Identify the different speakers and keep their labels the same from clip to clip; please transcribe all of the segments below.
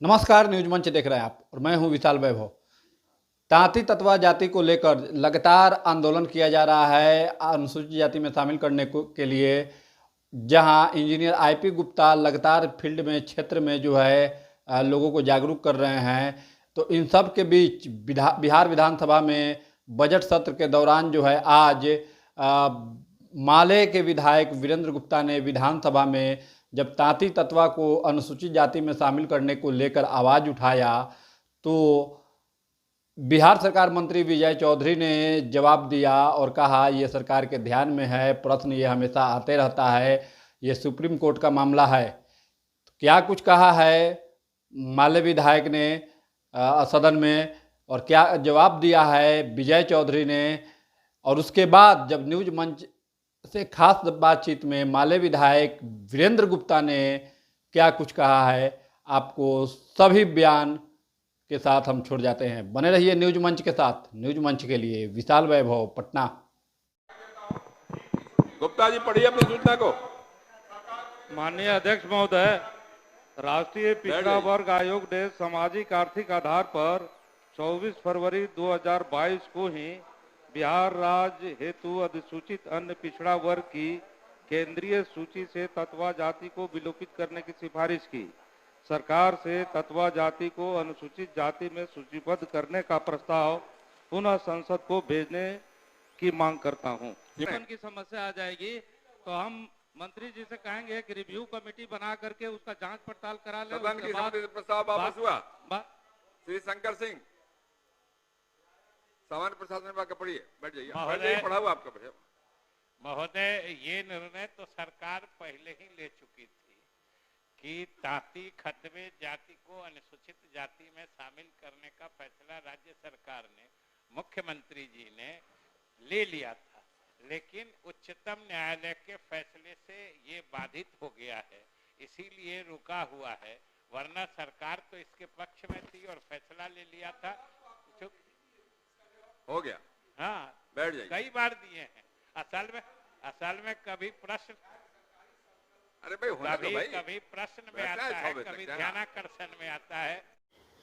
Speaker 1: नमस्कार, न्यूज मंच देख रहे हैं आप और मैं हूं विशाल वैभव। तांती तत्वा जाति को लेकर लगातार आंदोलन किया जा रहा है अनुसूचित जाति में शामिल करने के लिए, जहां इंजीनियर आईपी गुप्ता लगातार फील्ड में क्षेत्र में जो है लोगों को जागरूक कर रहे हैं। तो इन सब के बीच बिहार विधानसभा में बजट सत्र के दौरान जो है आज माले के विधायक वीरेंद्र गुप्ता ने विधानसभा में जब तांती तत्वा को अनुसूचित जाति में शामिल करने को लेकर आवाज़ उठाया तो बिहार सरकार मंत्री विजय चौधरी ने जवाब दिया और कहा ये सरकार के ध्यान में है, प्रश्न ये हमेशा आते रहता है, ये सुप्रीम कोर्ट का मामला है। तो क्या कुछ कहा है माले विधायक ने सदन में और क्या जवाब दिया है विजय चौधरी ने, और उसके बाद जब न्यूज मंच से खास बातचीत में माले विधायक वीरेंद्र गुप्ता ने क्या कुछ कहा है, आपको सभी बयान के साथ हम छोड़ जाते हैं। बने रहिए न्यूज मंच के साथ। न्यूज मंच के लिए विशाल वैभव, पटना।
Speaker 2: गुप्ता जी पढ़िए अपनी सूचना को।
Speaker 3: माननीय अध्यक्ष महोदय, राष्ट्रीय पिछड़ा वर्ग आयोग ने सामाजिक आर्थिक आधार पर 24 फरवरी 2022 को ही बिहार राज्य हेतु अधिसूचित अन्य पिछड़ा वर्ग की केंद्रीय सूची से तत्वा जाति को विलोपित करने की सिफारिश की। सरकार से तत्वा जाति को अनुसूचित जाति में सूचीबद्ध करने का प्रस्ताव पुनः संसद को भेजने की मांग करता हूं। की समस्या आ जाएगी तो हम मंत्री जी से कहेंगे कि रिव्यू कमेटी बना करके उसका जांच पड़ताल करा ले।
Speaker 2: सदन की सहमति से प्रस्ताव वापस हुआ। श्री शंकर सिंह, सामान्य प्रशासन विभाग का पढ़िए, बैठ जाइए। पढ़ा हुआ आपका पढ़िए।
Speaker 4: महोदय, ये निर्णय तो सरकार पहले ही ले चुकी थी कि तांती खतवे जाति को अनुसूचित जाति में शामिल करने का फैसला राज्य सरकार ने, मुख्यमंत्री जी ने ले लिया था, लेकिन उच्चतम न्यायालय के फैसले से ये बाधित हो गया है, इसीलिए रुका हुआ है। वरना सरकार तो इसके पक्ष में थी और फैसला ले लिया था।
Speaker 2: हो गया।
Speaker 4: हाँ,
Speaker 2: बैठ जाइए।
Speaker 4: कई बार दिए हैं। असल में कभी प्रश्न,
Speaker 2: अरे भाई होना तो भाई
Speaker 4: कभी प्रश्न में आता है, कभी ध्यानाकर्षण में आता है।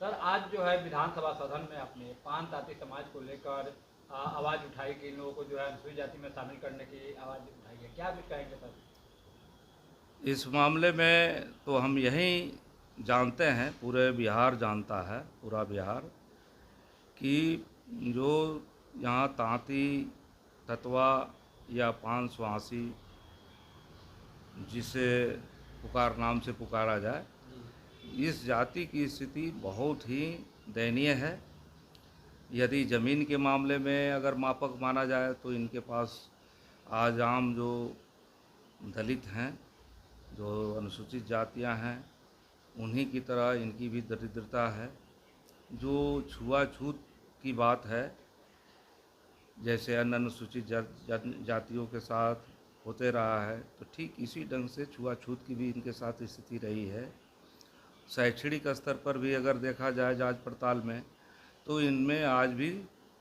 Speaker 1: सर, आज जो है विधानसभा सदन में अपने पान तांती समाज को लेकर आवाज़ उठाई कि इन लोगों को जो है अनुसूचित जाति में शामिल करने की आवाज़ उठाई है, क्या कुछ कहेंगे सर?
Speaker 5: इस मामले में तो हम यही जानते हैं, पूरे बिहार जानता है, पूरा बिहार, कि जो यहाँ तांती तत्वा या पान स्वासी जिसे नाम से पुकारा जाए, इस जाति की स्थिति बहुत ही दयनीय है। यदि ज़मीन के मामले में अगर मापक माना जाए तो इनके पास आज आम जो दलित हैं, जो अनुसूचित जातियां हैं, उन्हीं की तरह इनकी भी दरिद्रता है। जो छुआछूत की बात है, जैसे अन्य अनुसूचित जातियों के साथ होते रहा है, तो ठीक इसी ढंग से छुआछूत की भी इनके साथ स्थिति रही है। शैक्षणिक स्तर पर भी अगर देखा जाए जांच पड़ताल में, तो इनमें आज भी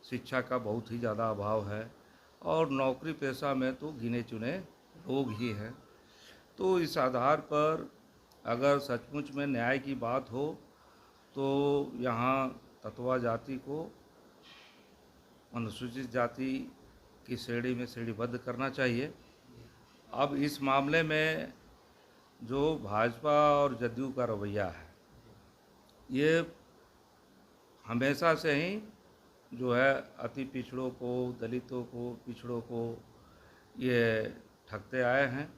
Speaker 5: शिक्षा का बहुत ही ज़्यादा अभाव है और नौकरी पेशा में तो गिने चुने लोग ही हैं। तो इस आधार पर अगर सचमुच में न्याय की बात हो तो यहाँ तत्वा जाति को अनुसूचित जाति की श्रेणी में श्रेणीबद्ध करना चाहिए। अब इस मामले में जो भाजपा और जदयू का रवैया है, ये हमेशा से ही जो है अति पिछड़ों को, दलितों को, पिछड़ों को ये ठगते आए हैं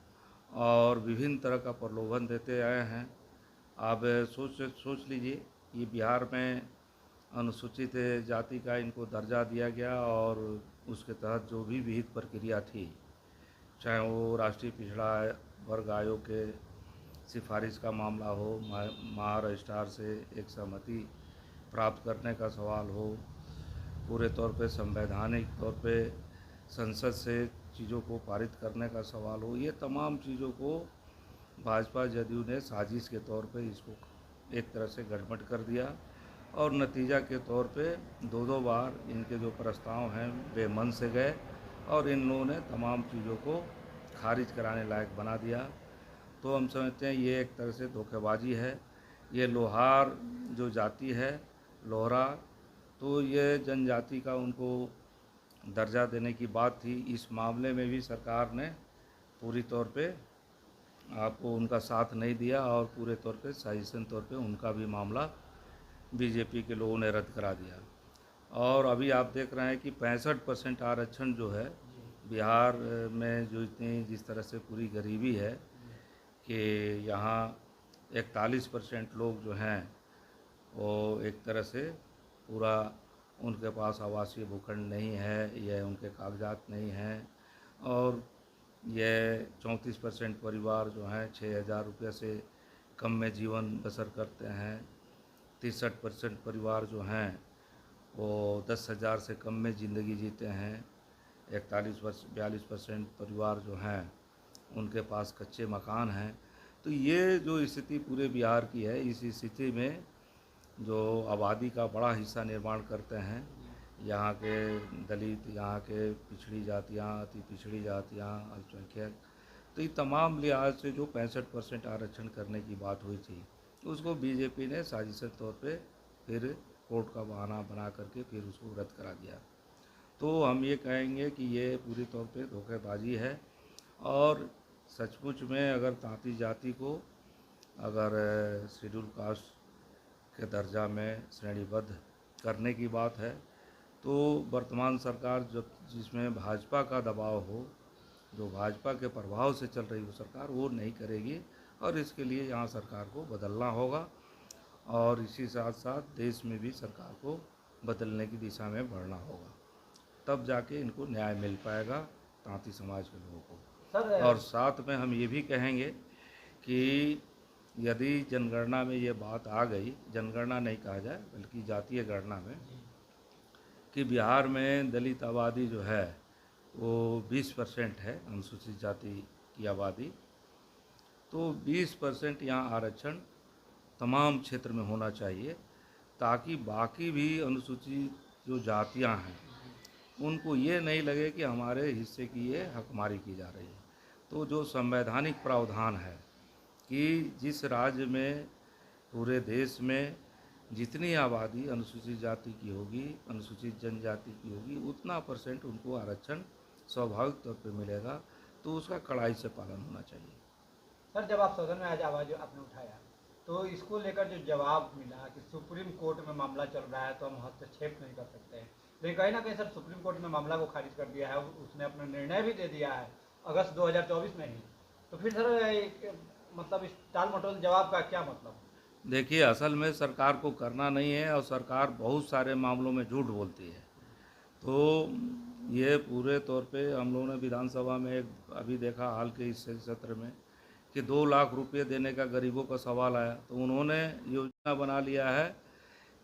Speaker 5: और विभिन्न तरह का प्रलोभन देते आए हैं। आप सोच लीजिए, ये बिहार में अनुसूचित जाति का इनको दर्जा दिया गया और उसके तहत जो भी विहित प्रक्रिया थी, चाहे वो राष्ट्रीय पिछड़ा वर्ग आयोग के सिफारिश का मामला हो, महारजिस्ट्रार से एक सहमति प्राप्त करने का सवाल हो, पूरे तौर पे संवैधानिक तौर पे संसद से चीज़ों को पारित करने का सवाल हो, ये तमाम चीज़ों को भाजपा जदयू ने साजिश के तौर पे इसको एक तरह से गड़बड़ कर दिया और नतीजा के तौर पे दो बार इनके जो प्रस्ताव हैं बेमन से गए और इन लोगों ने तमाम चीज़ों को खारिज कराने लायक बना दिया। तो हम समझते हैं ये एक तरह से धोखेबाजी है। ये लोहार जो जाति है, लोहरा, तो ये जनजाति का उनको दर्जा देने की बात थी। इस मामले में भी सरकार ने पूरी तौर पे आपको उनका साथ नहीं दिया और पूरे तौर पे साजिशन तौर पे उनका भी मामला बीजेपी के लोगों ने रद्द करा दिया। और अभी आप देख रहे हैं कि 65% आरक्षण जो है बिहार में, जो इतनी जिस तरह से पूरी गरीबी है कि यहाँ 41% लोग जो हैं वो एक तरह से पूरा उनके पास आवासीय भूखंड नहीं है, यह उनके कागजात नहीं हैं, और यह 34% परिवार जो हैं 6,000 रुपये से कम में जीवन बसर करते हैं। 63% परिवार जो हैं वो 10,000 से कम में ज़िंदगी जीते हैं। 42% परिवार जो हैं उनके पास कच्चे मकान हैं। तो ये जो स्थिति पूरे बिहार की है, इस स्थिति में जो आबादी का बड़ा हिस्सा निर्माण करते हैं यहाँ के दलित, यहाँ के पिछड़ी जातियाँ, अति पिछड़ी जातियाँ, अल्पसंख्यक, तो ये तमाम लिहाज से जो 65% आरक्षण करने की बात हुई थी उसको बीजेपी ने साजिश तौर पे फिर कोर्ट का बहाना बना करके फिर उसको रद्द करा दिया। तो हम ये कहेंगे कि ये पूरी तौर पे धोखेबाजी है। और सचमुच में अगर तांती जाति को अगर शेड्यूल कास्ट के दर्जा में श्रेणीबद्ध करने की बात है तो वर्तमान सरकार जब जिसमें भाजपा का दबाव हो, जो भाजपा के प्रभाव से चल रही हो सरकार, वो नहीं करेगी। और इसके लिए यहाँ सरकार को बदलना होगा और इसी साथ साथ देश में भी सरकार को बदलने की दिशा में बढ़ना होगा, तब जाके इनको न्याय मिल पाएगा तांती समाज के लोगों को। और साथ में हम ये भी कहेंगे कि यदि जनगणना में ये बात आ गई, जनगणना नहीं कहा जाए बल्कि जातीय गणना में, कि बिहार में दलित आबादी जो है वो 20% है, अनुसूचित जाति की आबादी, तो 20% यहाँ आरक्षण तमाम क्षेत्र में होना चाहिए ताकि बाकी भी अनुसूचित जो जातियाँ हैं उनको ये नहीं लगे कि हमारे हिस्से की ये हकमारी की जा रही है। तो जो संवैधानिक प्रावधान है कि जिस राज्य में पूरे देश में जितनी आबादी अनुसूचित जाति की होगी, अनुसूचित जनजाति की होगी, उतना % उनको आरक्षण स्वाभाविक तौर पे मिलेगा, तो उसका कड़ाई से पालन होना चाहिए।
Speaker 1: सर, जब आप सदन में आज आवाज़ आपने उठाया तो इसको लेकर जो जवाब मिला कि सुप्रीम कोर्ट में मामला चल रहा है तो हम हस्तक्षेप नहीं कर सकते हैं, लेकिन कहीं ना कहीं सर सुप्रीम कोर्ट में मामला को खारिज कर दिया है, उसने अपना निर्णय भी दे दिया है अगस्त 2024 में ही। तो फिर सर मतलब इस टाल मटोल जवाब का क्या मतलब?
Speaker 5: देखिए, असल में सरकार को करना नहीं है और सरकार बहुत सारे मामलों में झूठ बोलती है। तो ये पूरे तौर पे हम लोगों ने विधानसभा में अभी देखा हाल के इस सत्र में कि 2 लाख रुपये देने का गरीबों का सवाल आया, तो उन्होंने योजना बना लिया है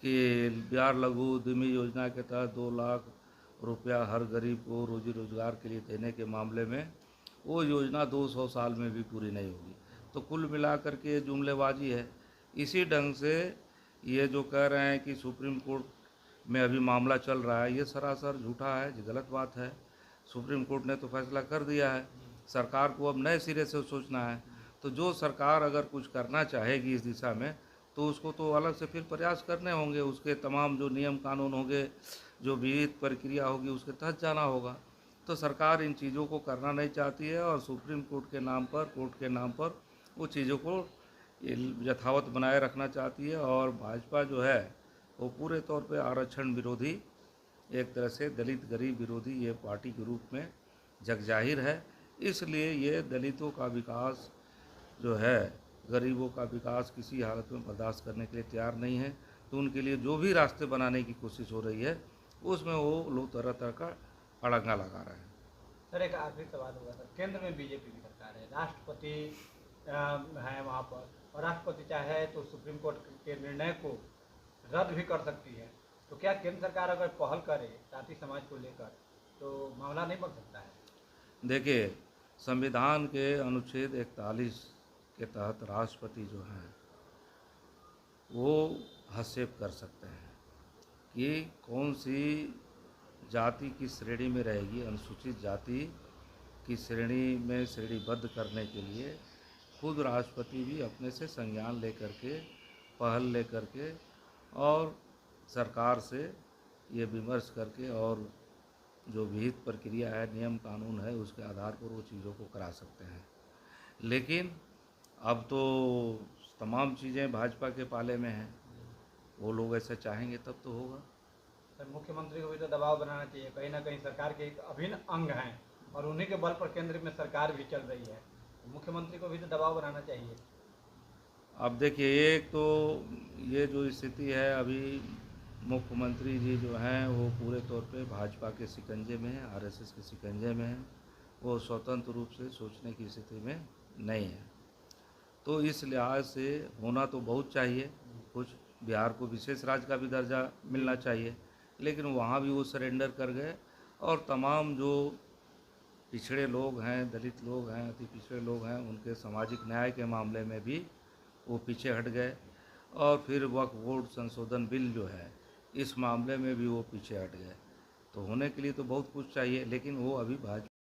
Speaker 5: कि बिहार लघु उद्यमी योजना के तहत 2 लाख रुपया हर गरीब को रोजी रोजगार के लिए देने के मामले में वो योजना 200 साल में भी पूरी नहीं होगी। तो कुल मिलाकर के ये जुमलेबाजी है। इसी ढंग से ये जो कह रहे हैं कि सुप्रीम कोर्ट में अभी मामला चल रहा है, ये सरासर झूठा है, ये गलत बात है। सुप्रीम कोर्ट ने तो फैसला कर दिया है, सरकार को अब नए सिरे से सोचना है। तो जो सरकार अगर कुछ करना चाहेगी इस दिशा में तो उसको तो अलग से फिर प्रयास करने होंगे, उसके तमाम जो नियम कानून होंगे, जो विहित प्रक्रिया होगी उसके तहत जाना होगा। तो सरकार इन चीज़ों को करना नहीं चाहती है और सुप्रीम कोर्ट के नाम पर, कोर्ट के नाम पर वो चीज़ों को यथावत बनाए रखना चाहती है। और भाजपा जो है वो पूरे तौर पे आरक्षण विरोधी, एक तरह से दलित गरीब विरोधी ये पार्टी के रूप में जगजाहिर है। इसलिए ये दलितों का विकास जो है, गरीबों का विकास किसी हालत में बर्दाश्त करने के लिए तैयार नहीं है। तो उनके लिए जो भी रास्ते बनाने की कोशिश हो रही है उसमें वो लोग तरह तरह का अड़ंगा लगा रहे हैं।
Speaker 1: सर, एक आखिरी सवाल होगा सर, केंद्र में बीजेपी की सरकार है, राष्ट्रपति है वहाँ पर, और राष्ट्रपति चाहे तो सुप्रीम कोर्ट के निर्णय को रद्द भी कर सकती है। तो क्या केंद्र सरकार अगर पहल करे तांती समाज को लेकर तो मामला नहीं बढ़ सकता है?
Speaker 5: देखिए, संविधान के अनुच्छेद 41 के तहत राष्ट्रपति जो हैं वो हस्तक्षेप कर सकते हैं कि कौन सी जाति की श्रेणी में रहेगी। अनुसूचित जाति की श्रेणी में श्रेणीबद्ध करने के लिए खुद राष्ट्रपति भी अपने से संज्ञान लेकर के पहल लेकर के और सरकार से ये विमर्श करके और जो विहित प्रक्रिया है, नियम कानून है, उसके आधार पर वो चीज़ों को करा सकते हैं। लेकिन अब तो तमाम चीज़ें भाजपा के पाले में हैं, वो लोग ऐसा चाहेंगे तब तो होगा।
Speaker 1: सर, मुख्यमंत्री को भी तो दबाव बनाना चाहिए, कहीं ना कहीं सरकार के एक अभिन्न अंग हैं और उन्हीं के बल पर केंद्र में सरकार भी चल रही है, मुख्यमंत्री को भी तो दबाव बनाना चाहिए।
Speaker 5: अब देखिए, एक तो ये जो स्थिति है अभी, मुख्यमंत्री जी जो हैं वो पूरे तौर पे भाजपा के शिकंजे में हैं, आरएसएस के शिकंजे में हैं, वो स्वतंत्र रूप से सोचने की स्थिति में नहीं है। तो इस लिहाज से होना तो बहुत चाहिए, कुछ बिहार को विशेष राज्य का भी दर्जा मिलना चाहिए, लेकिन वहाँ भी वो सरेंडर कर गए और तमाम जो पिछड़े लोग हैं, दलित लोग हैं, अति पिछड़े लोग हैं, उनके सामाजिक न्याय के मामले में भी वो पीछे हट गए और फिर वक्फ बोर्ड संशोधन बिल जो है इस मामले में भी वो पीछे हट गए। तो होने के लिए तो बहुत कुछ चाहिए, लेकिन वो अभी भाजपा